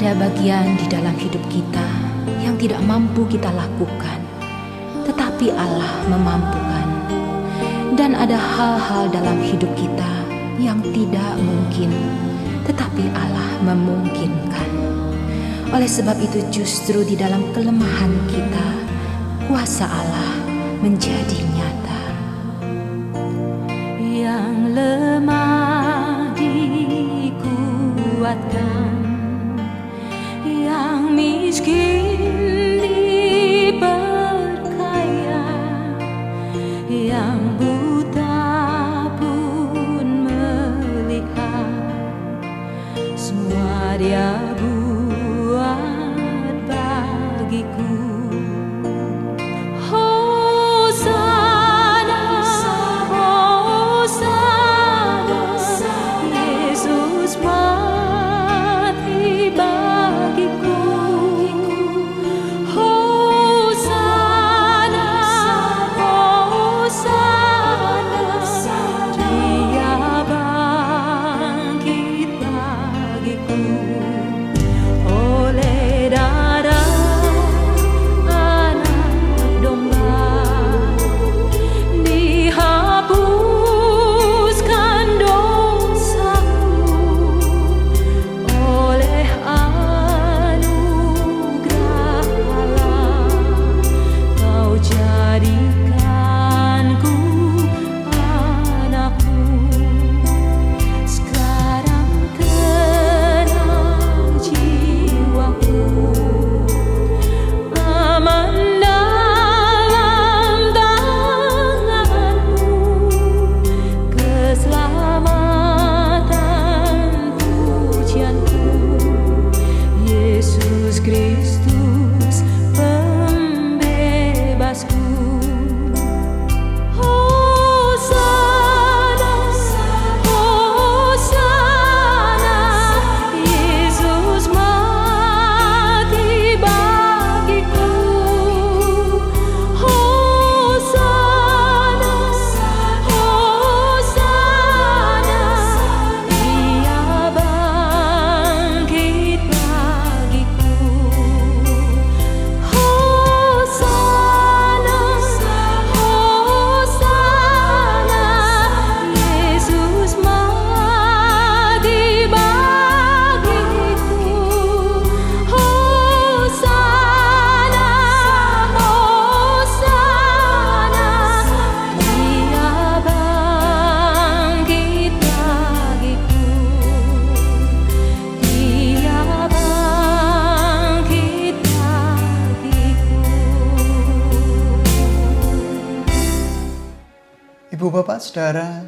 Ada bagian di dalam hidup kita yang tidak mampu kita lakukan, tetapi Allah memampukan. Dan ada hal-hal dalam hidup kita yang tidak mungkin, tetapi Allah memungkinkan. Oleh sebab itu justru di dalam kelemahan kita, kuasa Allah menjadi nyata. Yang lemah dikuatkan, yang miskin diperkaya, yang buta pun melihat. Semua Dia buat bagiku. Hosana, Hosana, Yesus mati bagiku. Hosana, Hosana, Dia bangkit bagiku. Oleh darah anak domba dihapuskan dosaku. Oleh anugerah Allah Kau jadikanku anakmu. Sekarang tenang jiwaku, aman dalam tangan-Mu. Keselamatan pujianku, Yesus Kristus pembebasku. Hosana, Hosana, Yesus mati bagiku. Hosana, Hosana, Dia bangkit bagiku. Hosana, Hosana, Yesus mati bagiku. Hosana, Hosana, Dia bangkit bagiku. Dia bangkit bagiku. Ibu, Bapak, Saudara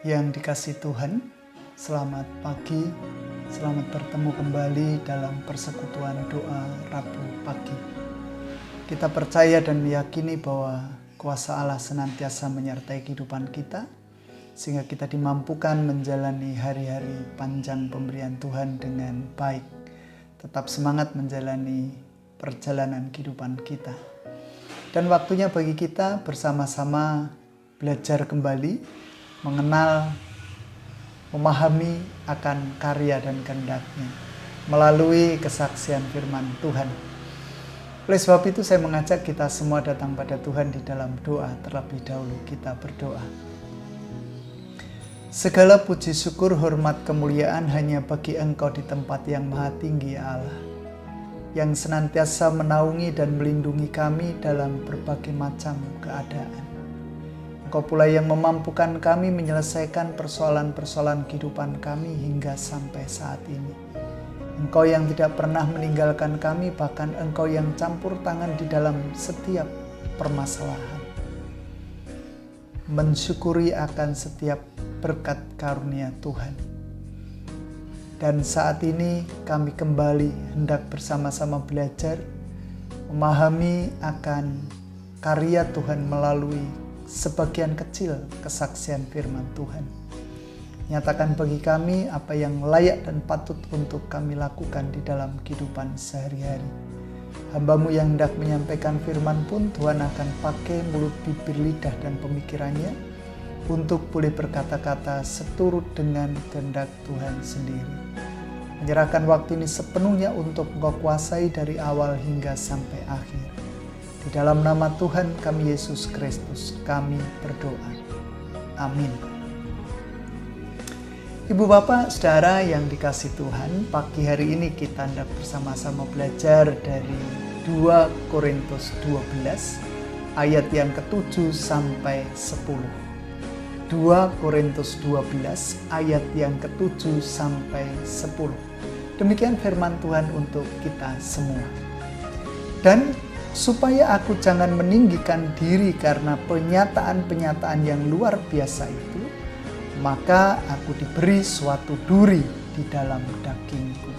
yang dikasihi Tuhan, selamat pagi, selamat bertemu kembali dalam persekutuan doa Rabu pagi. Kita percaya dan meyakini bahwa kuasa Allah senantiasa menyertai kehidupan kita, sehingga kita dimampukan menjalani hari-hari panjang pemberian Tuhan dengan baik. Tetap semangat menjalani perjalanan kehidupan kita. Dan waktunya bagi kita bersama-sama belajar kembali, mengenal, memahami akan karya dan kehendak-Nya melalui kesaksian firman Tuhan. Oleh sebab itu saya mengajak kita semua datang pada Tuhan di dalam doa. Terlebih dahulu kita berdoa. Segala puji syukur, hormat, kemuliaan hanya bagi Engkau di tempat yang maha tinggi, ya Allah, yang senantiasa menaungi dan melindungi kami dalam berbagai macam keadaan. Engkau pula yang memampukan kami menyelesaikan persoalan-persoalan kehidupan kami hingga sampai saat ini. Engkau yang tidak pernah meninggalkan kami, bahkan Engkau yang campur tangan di dalam setiap permasalahan. Mensyukuri akan setiap berkat karunia Tuhan. Dan saat ini kami kembali hendak bersama-sama belajar, memahami akan karya Tuhan melalui sebagian kecil kesaksian firman Tuhan. Nyatakan bagi kami apa yang layak dan patut untuk kami lakukan di dalam kehidupan sehari-hari. Hamba-Mu yang hendak menyampaikan firman pun Tuhan akan pakai mulut, bibir, lidah, dan pemikirannya untuk boleh berkata-kata seturut dengan kehendak Tuhan sendiri. menyerahkan waktu ini sepenuhnya untuk Engkau kuasai dari awal hingga sampai akhir. Di dalam nama Tuhan kami Yesus Kristus kami berdoa. Amin. Ibu bapak saudara yang dikasihi Tuhan, pagi hari ini kita hendak bersama-sama belajar dari 2 Korintus 12 ayat yang ke-7 sampai 10. 2 Korintus 12 ayat yang ke-7 sampai 10. Demikian firman Tuhan untuk kita semua. Dan supaya aku jangan meninggikan diri karena penyataan-penyataan yang luar biasa itu, maka aku diberi suatu duri di dalam dagingku,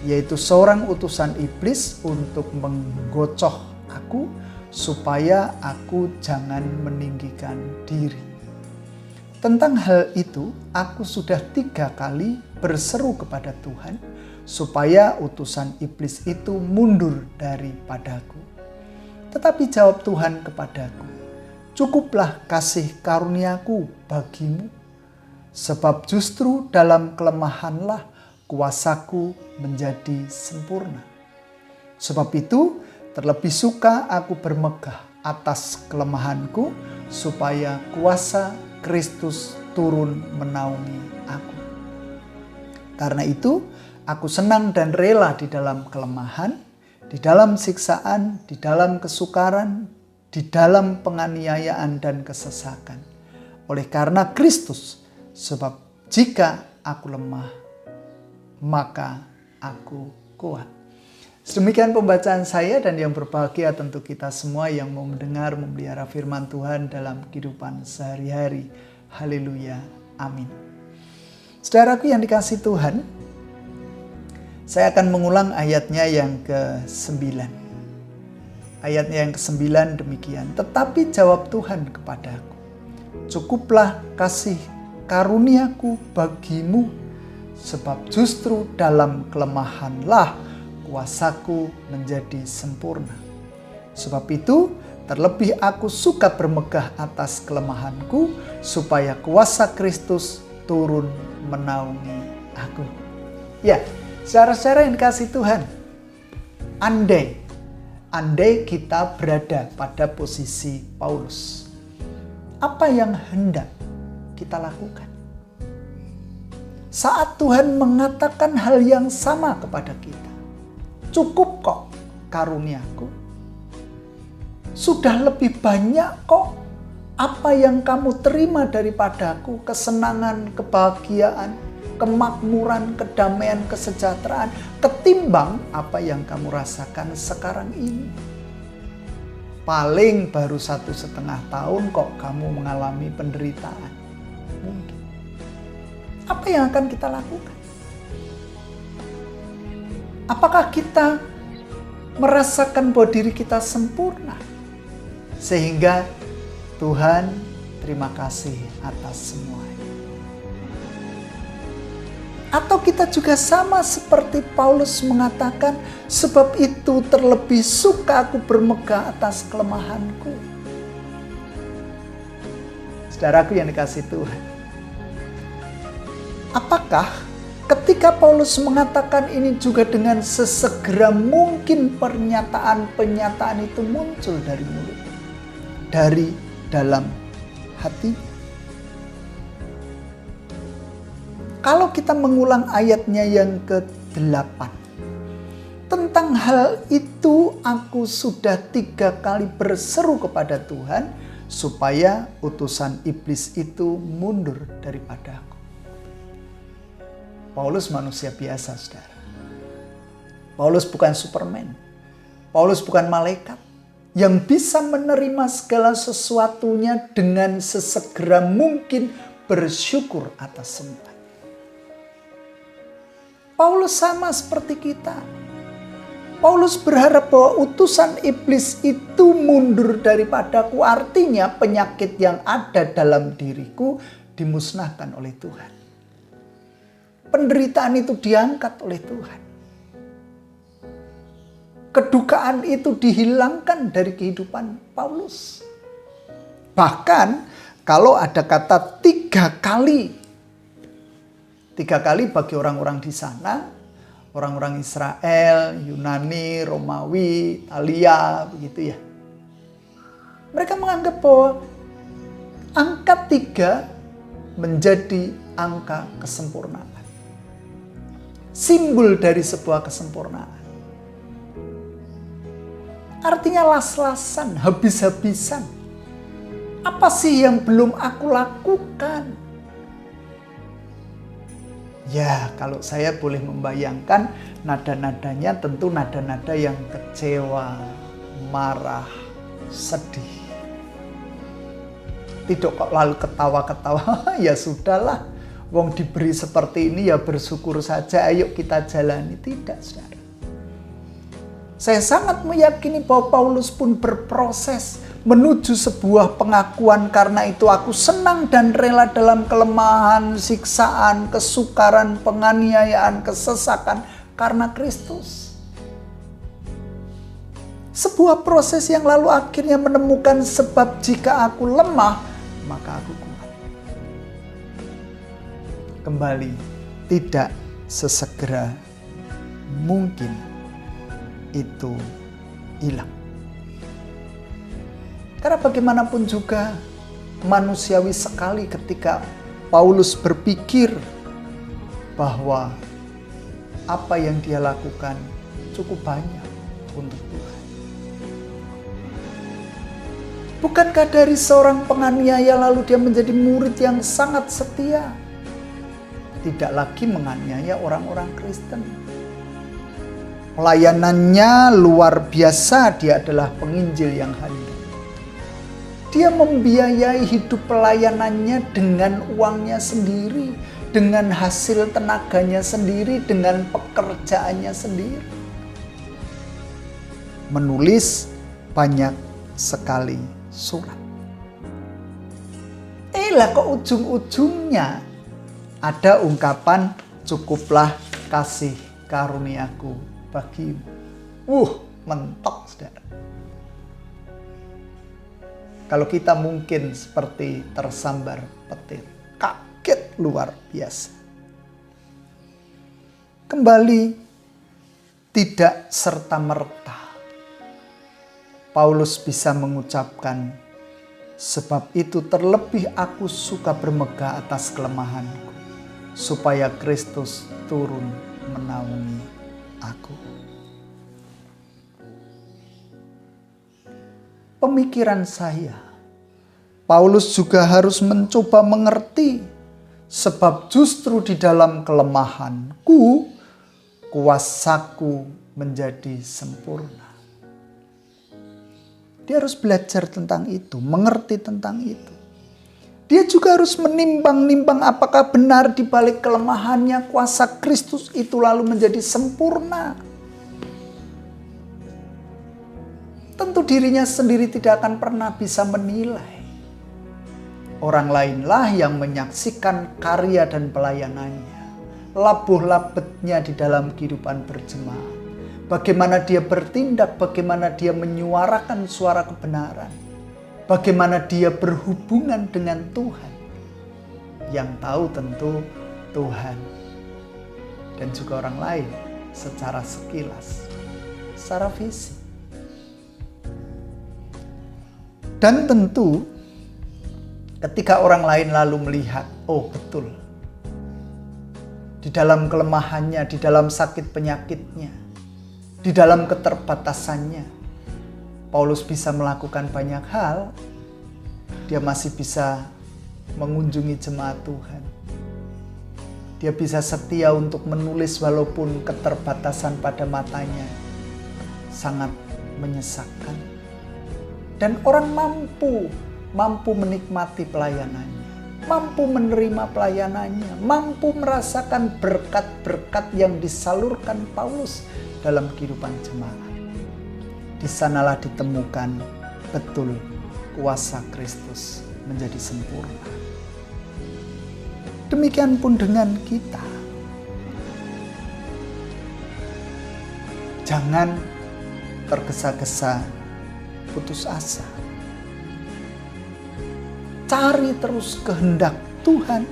yaitu seorang utusan iblis untuk menggocoh aku, supaya aku jangan meninggikan diri. Tentang hal itu, aku sudah 3 kali berseru kepada Tuhan, supaya utusan iblis itu mundur daripadaku. Tetapi jawab Tuhan kepadaku, cukuplah kasih karuniaku bagimu, sebab justru dalam kelemahanlah kuasaku menjadi sempurna. Sebab itu, terlebih suka aku bermegah atas kelemahanku, supaya kuasa Kristus turun menaungi aku. Karena itu, aku senang dan rela di dalam kelemahan, di dalam siksaan, di dalam kesukaran, di dalam penganiayaan dan kesesakan. Oleh karena Kristus, sebab jika aku lemah, maka aku kuat. Sedemikian pembacaan saya, dan yang berbahagia tentu kita semua yang mau mendengar, memelihara firman Tuhan dalam kehidupan sehari-hari. Haleluya. Amin. Saudaraku yang dikasihi Tuhan, saya akan mengulang ayatnya yang ke-9. Ayatnya yang ke-9 demikian. Tetapi jawab Tuhan kepadaku, cukuplah kasih karuniaku bagimu, sebab justru dalam kelemahanlah kuasaku menjadi sempurna. Sebab itu, terlebih aku suka bermegah atas kelemahanku, supaya kuasa Kristus turun menaungi aku. Ya, saudara-saudara yang dikasihi Tuhan, andai kita berada pada posisi Paulus, apa yang hendak kita lakukan? Saat Tuhan mengatakan hal yang sama kepada kita, cukup kok karuniaku, sudah lebih banyak kok apa yang kamu terima daripadaku, kesenangan, kebahagiaan, kemakmuran, kedamaian, kesejahteraan, ketimbang apa yang kamu rasakan sekarang ini. Paling baru 1,5 tahun kok kamu mengalami penderitaan. Mungkin. Apa yang akan kita lakukan? Apakah kita merasakan bahwa diri kita sempurna? Sehingga Tuhan terima kasih atas semuanya. Atau kita juga sama seperti Paulus mengatakan, sebab itu terlebih suka aku bermegah atas kelemahanku. Saudaraku yang dikasihi Tuhan, apakah ketika Paulus mengatakan ini juga dengan sesegera mungkin pernyataan-pernyataan itu muncul dari mulut, dari dalam hati? Kalau kita mengulang ayatnya yang ke-8, tentang hal itu aku sudah 3 kali berseru kepada Tuhan, supaya utusan iblis itu mundur daripadaku. Paulus manusia biasa, saudara. Paulus bukan Superman. Paulus bukan malaikat yang bisa menerima segala sesuatunya dengan sesegera mungkin bersyukur atas semua. Paulus sama seperti kita. Paulus berharap bahwa utusan iblis itu mundur daripadaku, artinya penyakit yang ada dalam diriku dimusnahkan oleh Tuhan. Penderitaan itu diangkat oleh Tuhan. Kedukaan itu dihilangkan dari kehidupan Paulus. Bahkan kalau ada kata 3 kali. 3 kali bagi orang-orang di sana orang-orang Israel, Yunani, Romawi, Italia, begitu ya. Mereka menganggap bahwa angka 3 menjadi angka kesempurnaan. Simbol dari sebuah kesempurnaan. Artinya las-lasan, habis-habisan. Apa sih yang belum aku lakukan? Ya, kalau saya boleh membayangkan, nada-nadanya tentu nada-nada yang kecewa, marah, sedih. Tidak kok lalu ketawa-ketawa, ya sudahlah, wong diberi seperti ini ya bersyukur saja, ayo kita jalani. Tidak, saudara. Saya sangat meyakini bahwa Paulus pun berproses menuju sebuah pengakuan, karena itu aku senang dan rela dalam kelemahan, siksaan, kesukaran, penganiayaan, kesesakan karena Kristus. Sebuah proses yang lalu akhirnya menemukan sebab jika aku lemah, maka aku kuat. Kembali, tidak sesegera mungkin itu hilang. Karena bagaimanapun juga manusiawi sekali ketika Paulus berpikir bahwa apa yang dia lakukan cukup banyak untuk Tuhan. Bukankah dari seorang penganiaya lalu dia menjadi murid yang sangat setia? Tidak lagi menganiaya orang-orang Kristen. Pelayanannya luar biasa, dia adalah penginjil yang handal. Dia membiayai hidup pelayanannya dengan uangnya sendiri, dengan hasil tenaganya sendiri, dengan pekerjaannya sendiri. Menulis banyak sekali surat. Lah kok ujung-ujungnya ada ungkapan cukuplah kasih karuniaku bagimu. Mentok, saudara. Kalau kita mungkin seperti tersambar petir, kaget luar biasa. Kembali, tidak serta-merta Paulus bisa mengucapkan, sebab itu terlebih aku suka bermegah atas kelemahanku, supaya Kristus turun menaungi aku. Pemikiran saya, Paulus juga harus mencoba mengerti, sebab justru di dalam kelemahanku, kuasaku menjadi sempurna. Dia harus belajar tentang itu, mengerti tentang itu. Dia juga harus menimbang-nimbang apakah benar di balik kelemahannya kuasa Kristus itu lalu menjadi sempurna. Tentu dirinya sendiri tidak akan pernah bisa menilai. Orang lainlah yang menyaksikan karya dan pelayanannya, labuh-labetnya di dalam kehidupan berjemaat. Bagaimana dia bertindak, bagaimana dia menyuarakan suara kebenaran, bagaimana dia berhubungan dengan Tuhan. Yang tahu tentu Tuhan dan juga orang lain secara sekilas, secara fisik. Dan tentu ketika orang lain lalu melihat, oh betul, di dalam kelemahannya, di dalam sakit penyakitnya, di dalam keterbatasannya, Paulus bisa melakukan banyak hal. Dia masih bisa mengunjungi jemaat Tuhan. Dia bisa setia untuk menulis walaupun keterbatasan pada matanya sangat menyesakkan. Dan orang mampu menikmati pelayanannya, mampu menerima pelayanannya, mampu merasakan berkat-berkat yang disalurkan Paulus dalam kehidupan jemaat. Di sanalah ditemukan betul kuasa Kristus menjadi sempurna. Demikian pun dengan kita. Jangan tergesa-gesa putus asa. Cari terus kehendak Tuhan.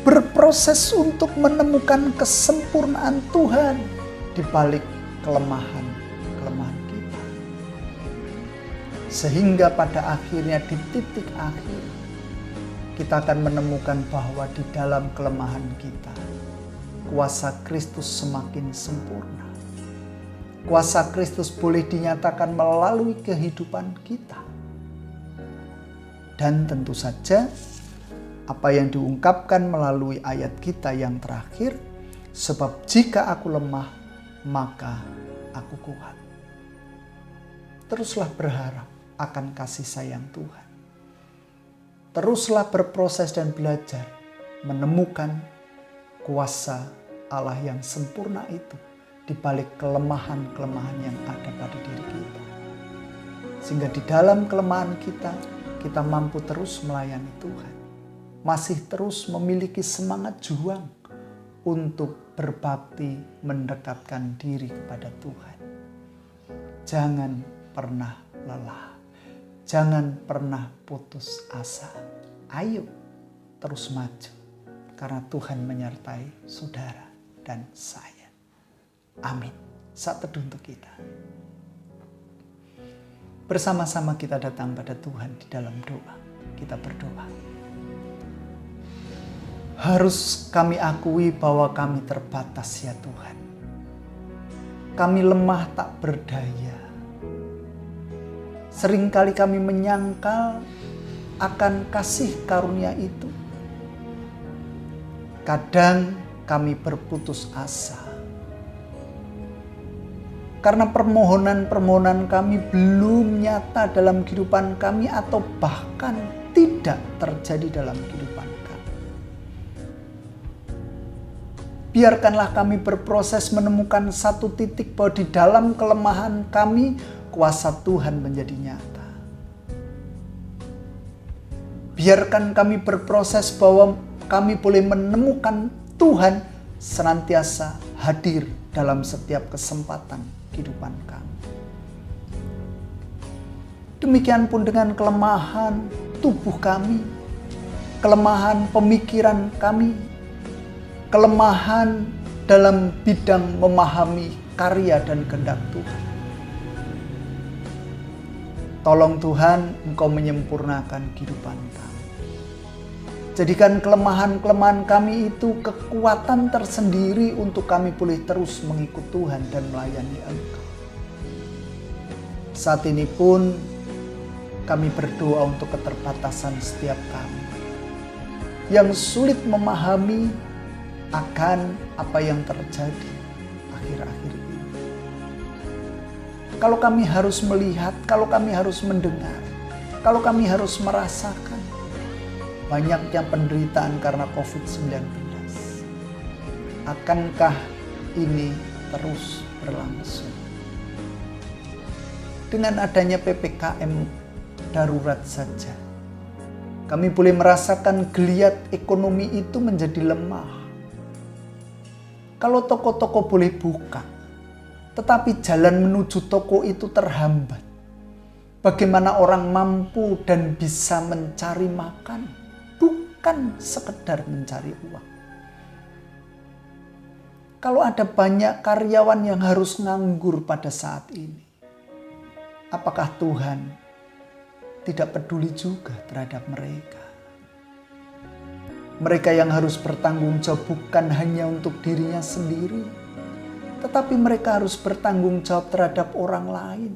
Berproses berproses untuk menemukan kesempurnaan Tuhan di balik kelemahan kita. Sehingga pada akhirnya di titik akhir kita akan menemukan bahwa di dalam kelemahan kita kuasa Kristus semakin sempurna. Kuasa Kristus boleh dinyatakan melalui kehidupan kita. Dan tentu saja apa yang diungkapkan melalui ayat kita yang terakhir, sebab jika aku lemah, maka aku kuat. Teruslah berharap akan kasih sayang Tuhan. Teruslah berproses dan belajar menemukan kuasa Allah yang sempurna itu di balik kelemahan-kelemahan yang ada pada diri kita. Sehingga di dalam kelemahan kita mampu terus melayani Tuhan. Masih terus memiliki semangat juang untuk berbakti mendekatkan diri kepada Tuhan. Jangan pernah lelah. Jangan pernah putus asa. Ayo terus maju. Karena Tuhan menyertai saudara dan saya. Amin. Saat teduh untuk kita. Bersama-sama kita datang pada Tuhan di dalam doa. Kita berdoa. Harus kami akui bahwa kami terbatas ya Tuhan. Kami lemah tak berdaya. Seringkali kami menyangkal akan kasih karunia itu. Kadang kami berputus asa. Karena permohonan-permohonan kami belum nyata dalam kehidupan kami atau bahkan tidak terjadi dalam kehidupan kami. Biarkanlah kami berproses menemukan satu titik bahwa di dalam kelemahan kami kuasa Tuhan menjadi nyata. Biarkan kami berproses bahwa kami boleh menemukan Tuhan senantiasa hadir dalam setiap kesempatan kehidupan kami. Demikian pun dengan kelemahan tubuh kami, kelemahan pemikiran kami, kelemahan dalam bidang memahami karya dan kehendak Tuhan. Tolong Tuhan, Engkau menyempurnakan kehidupan kami. Jadikan kelemahan-kelemahan kami itu kekuatan tersendiri untuk kami boleh terus mengikut Tuhan dan melayani Engkau. Saat ini pun kami berdoa untuk keterbatasan setiap kami yang sulit memahami akan apa yang terjadi akhir-akhir ini. Kalau kami harus melihat, kalau kami harus mendengar, kalau kami harus merasakan banyaknya penderitaan karena COVID-19. Akankah ini terus berlangsung? Dengan adanya PPKM darurat saja, kami boleh merasakan geliat ekonomi itu menjadi lemah. Kalau toko-toko boleh buka, tetapi jalan menuju toko itu terhambat. Bagaimana orang mampu dan bisa mencari makan? Bukan sekedar mencari uang. Kalau ada banyak karyawan yang harus nganggur pada saat ini, apakah Tuhan tidak peduli juga terhadap mereka? Mereka yang harus bertanggung jawab bukan hanya untuk dirinya sendiri, tetapi mereka harus bertanggung jawab terhadap orang lain.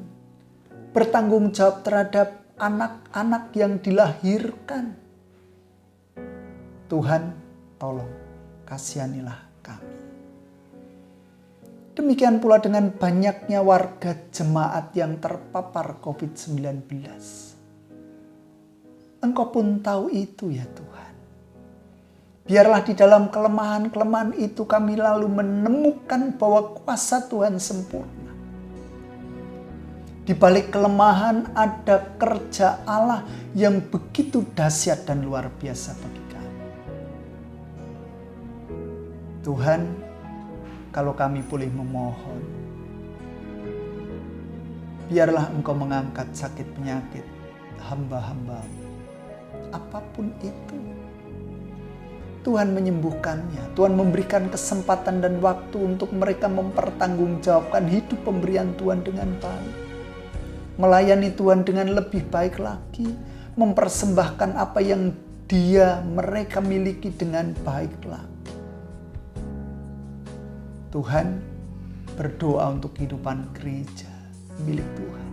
Bertanggung jawab terhadap anak-anak yang dilahirkan. Tuhan, tolong kasihanilah kami. Demikian pula dengan banyaknya warga jemaat yang terpapar COVID-19. Engkau pun tahu itu ya Tuhan. Biarlah di dalam kelemahan-kelemahan itu kami lalu menemukan bahwa kuasa Tuhan sempurna. Di balik kelemahan ada kerja Allah yang begitu dahsyat dan luar biasa bagi kami. Tuhan, kalau kami boleh memohon, biarlah Engkau mengangkat sakit penyakit hamba-hamba, apapun itu. Tuhan menyembuhkannya. Tuhan memberikan kesempatan dan waktu untuk mereka mempertanggungjawabkan hidup pemberian Tuhan dengan baik. Melayani Tuhan dengan lebih baik lagi. Mempersembahkan apa yang mereka miliki dengan baik lagi. Tuhan berdoa untuk kehidupan gereja milik Tuhan,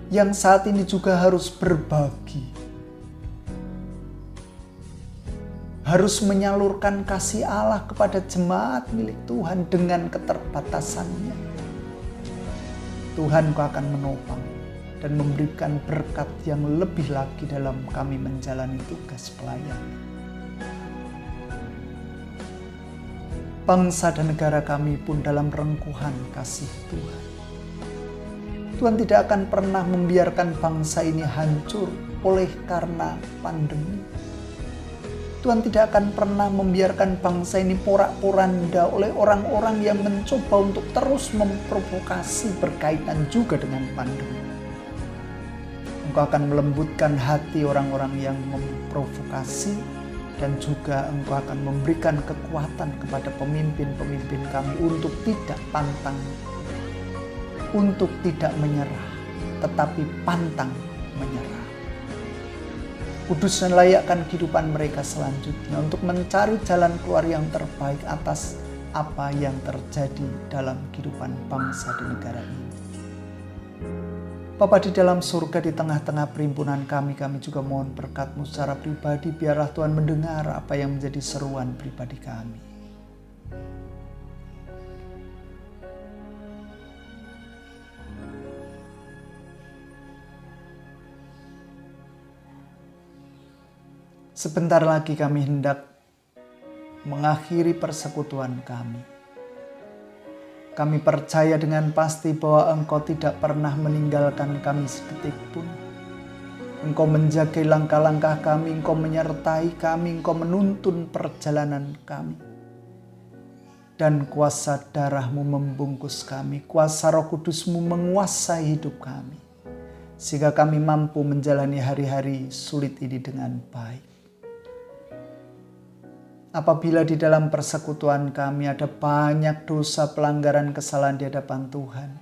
yang saat ini juga harus berbagi, harus menyalurkan kasih Allah kepada jemaat milik Tuhan dengan keterbatasannya. Tuhan, Kau akan menopang dan memberikan berkat yang lebih lagi dalam kami menjalani tugas pelayanan. Bangsa dan negara kami pun dalam rengkuhan kasih Tuhan. Tuhan tidak akan pernah membiarkan bangsa ini hancur oleh karena pandemi. Tuhan tidak akan pernah membiarkan bangsa ini porak-poranda oleh orang-orang yang mencoba untuk terus memprovokasi berkaitan juga dengan pandemi. Engkau akan melembutkan hati orang-orang yang memprovokasi, dan juga Engkau akan memberikan kekuatan kepada pemimpin-pemimpin kami untuk tidak pantang, untuk tidak menyerah, tetapi pantang menyerah. Kudus dan layakkan kehidupan mereka selanjutnya untuk mencari jalan keluar yang terbaik atas apa yang terjadi dalam kehidupan bangsa dan negara ini. Bapa di dalam surga, di tengah-tengah perhimpunan kami juga mohon berkat-Mu secara pribadi. Biarlah Tuhan mendengar apa yang menjadi seruan pribadi kami. Sebentar lagi kami hendak mengakhiri persekutuan kami. Kami percaya dengan pasti bahwa Engkau tidak pernah meninggalkan kami sedetik pun. Engkau menjaga langkah-langkah kami, Engkau menyertai kami, Engkau menuntun perjalanan kami. Dan kuasa darah-Mu membungkus kami, kuasa Roh Kudus-Mu menguasai hidup kami. Sehingga kami mampu menjalani hari-hari sulit ini dengan baik. Apabila di dalam persekutuan kami ada banyak dosa, pelanggaran, kesalahan di hadapan Tuhan,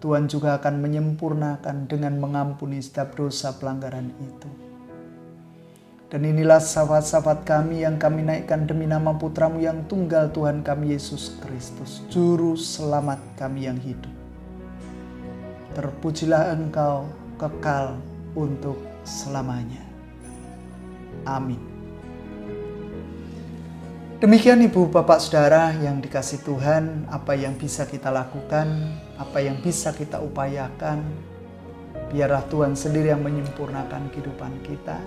Tuhan juga akan menyempurnakan dengan mengampuni setiap dosa pelanggaran itu. Dan inilah sahabat-sahabat kami yang kami naikkan demi nama Putra-Mu yang tunggal, Tuhan kami Yesus Kristus, Juru Selamat kami yang hidup. Terpujilah Engkau kekal untuk selamanya. Amin. Demikian Ibu, Bapak, Saudara yang dikasihi Tuhan, apa yang bisa kita lakukan, apa yang bisa kita upayakan, biarlah Tuhan sendiri yang menyempurnakan kehidupan kita.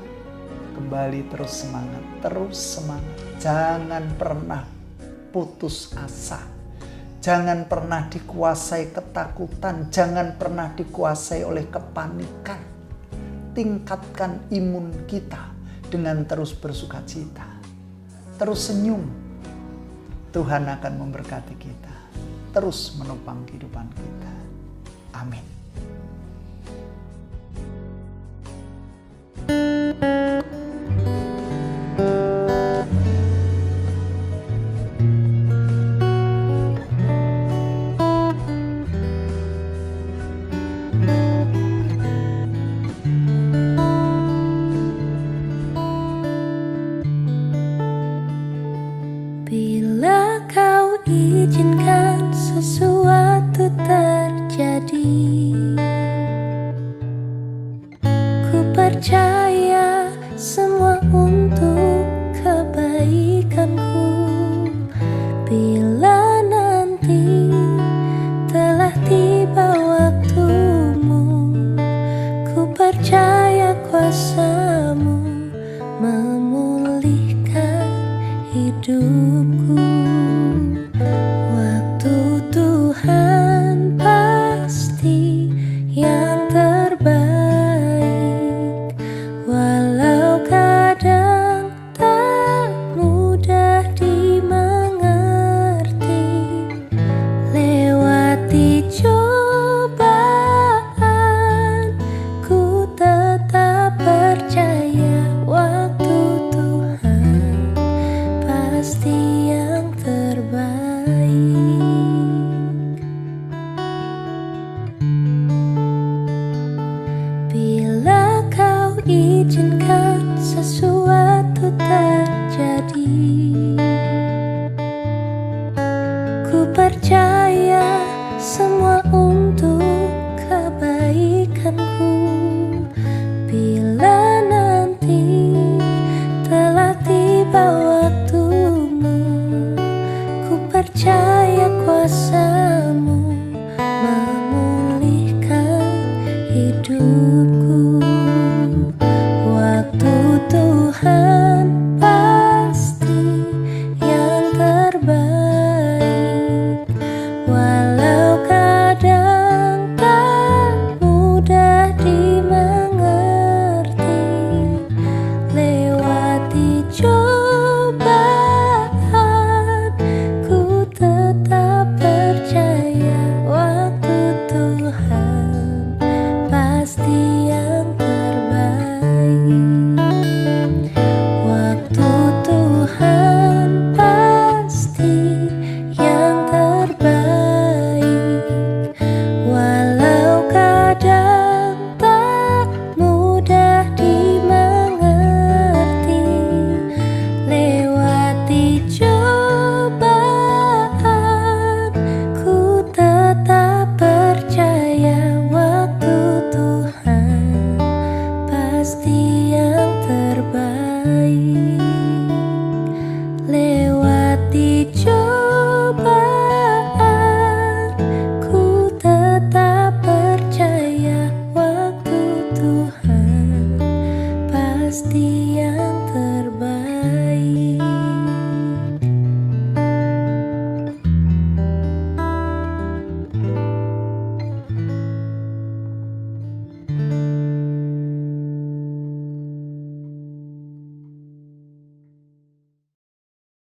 Kembali terus semangat, jangan pernah putus asa, jangan pernah dikuasai ketakutan, jangan pernah dikuasai oleh kepanikan. Tingkatkan imun kita dengan terus bersukacita. Terus senyum, Tuhan akan memberkati kita, terus menopang kehidupan kita. Amin. Bila Kau izinkan sesuatu terjadi, ku percaya semua untuk kebaikanku. Bila nanti telah tiba waktumu, ku percaya kuasa-Mu memulihkan hidupku. Waktu Tuhan pasti yang terbaik, walau kadang tak mudah dimengerti. Lewati cobaan, ku tetap percaya waktu Tuhan Ku percaya semua untuk kebaikanku. Bila nanti telah tiba waktumu, ku percaya kuasa-Mu memulihkan hidupku. Waktu Tuhan pasti yang terbaik, walau kadang tak mudah dimengerti. Lewati cobaan, ku tetap percaya waktu Tuhan pasti yang terbaik. Waktu Tuhan pasti yang terbaik, walau kadang tak mudah dimengerti. Lewati cobaan, ku tetap percaya waktu Tuhan pasti yang terbaik. Lewati cobaan,